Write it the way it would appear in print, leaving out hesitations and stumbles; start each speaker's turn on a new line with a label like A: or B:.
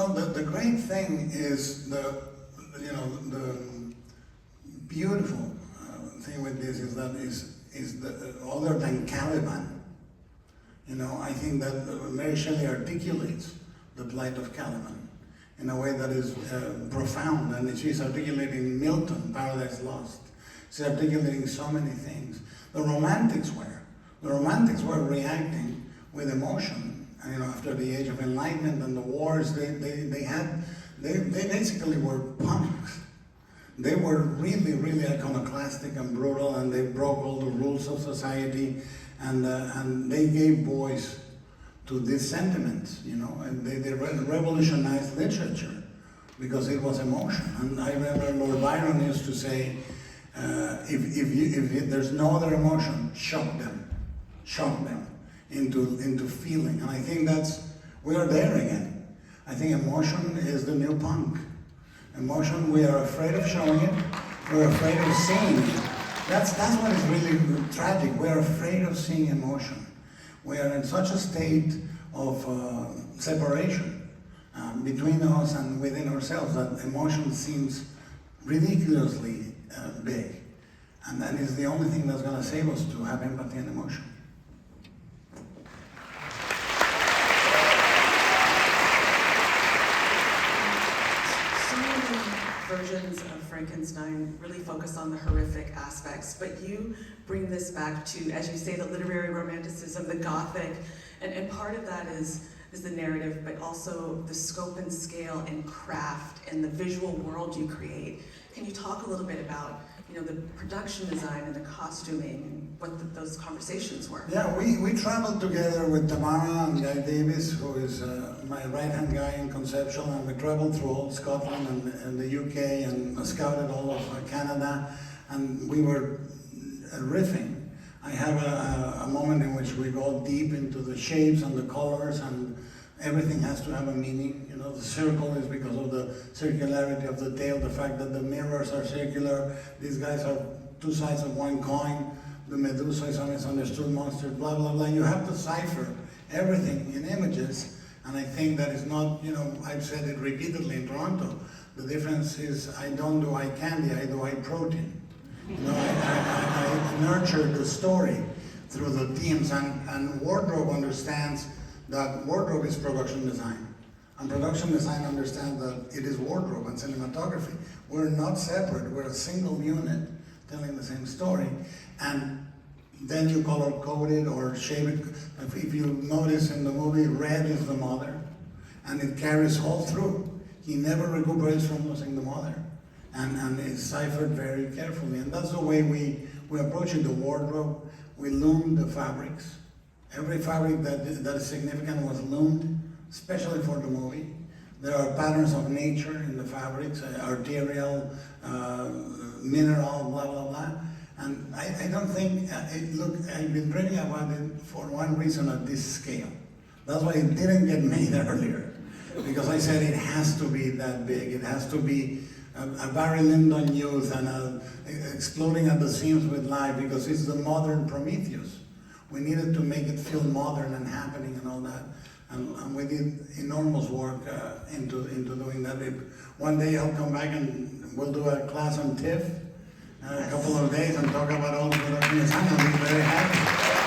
A: Well, the great thing is the beautiful thing with this is that is the other than Caliban. I think that Mary Shelley articulates the plight of Caliban in a way that is profound, and she's articulating Milton, Paradise Lost. She's articulating so many things. The Romantics were reacting with emotion. After the Age of Enlightenment and the wars, they basically were punks. They were really, really iconoclastic and brutal, and they broke all the rules of society, and they gave voice to these sentiments, and they revolutionized literature because it was emotion. And I remember Lord Byron used to say, if there's no other emotion, shock them into feeling. And I think we are there again. I think emotion is the new punk. Emotion, we are afraid of showing it, we're afraid of seeing it. That's what is really tragic. We are afraid of seeing emotion. We are in such a state of separation between us and within ourselves that emotion seems ridiculously big. And that is the only thing that's going to save us, to have empathy and emotion.
B: So many versions of Frankenstein really focus on the horrific aspects, but you bring this back to, as you say, the literary romanticism, the Gothic, and part of that is the narrative, but also the scope and scale and craft and the visual world you create. Can you talk a little bit about the production design and the costuming and what those conversations were?
A: Yeah, we traveled together with Tamara and Guy Davis, who is my right-hand guy in conceptual, and we traveled through all Scotland and the UK and scouted all of Canada, and we were riffing. I have a moment in which we go deep into the shapes and the colors, and everything has to have a meaning. The circle is because of the circularity of the tail, the fact that the mirrors are circular. These guys are two sides of one coin. The Medusa is a misunderstood monster, blah, blah, blah. You have to cipher everything in images, and I think that is not, I've said it repeatedly in Toronto. The difference is I don't do eye candy, I do eye protein. I nurture the story through the themes, and wardrobe understands that wardrobe is production design. And production design understands that it is wardrobe and cinematography. We're not separate, we're a single unit telling the same story. And then you color code it or shape it. If you notice in the movie, red is the mother, and it carries all through. He never recuperates from losing the mother. And it's ciphered very carefully. And that's the way we approach it. The wardrobe, we loom the fabrics. Every fabric that is significant was loomed, especially for the movie. There are patterns of nature in the fabrics, arterial, mineral, blah, blah, blah. And I don't think, I've been dreaming about it for one reason at this scale. That's why it didn't get made earlier. Because I said it has to be that big. It has to be a Barry Lyndon youth and exploding at the seams with life, because it's the modern Prometheus. We needed to make it feel modern and happening and all that. And we did enormous work into doing that. One day I'll come back and we'll do a class on TIFF, a couple of days, and talk about all the production design. I'll be very happy.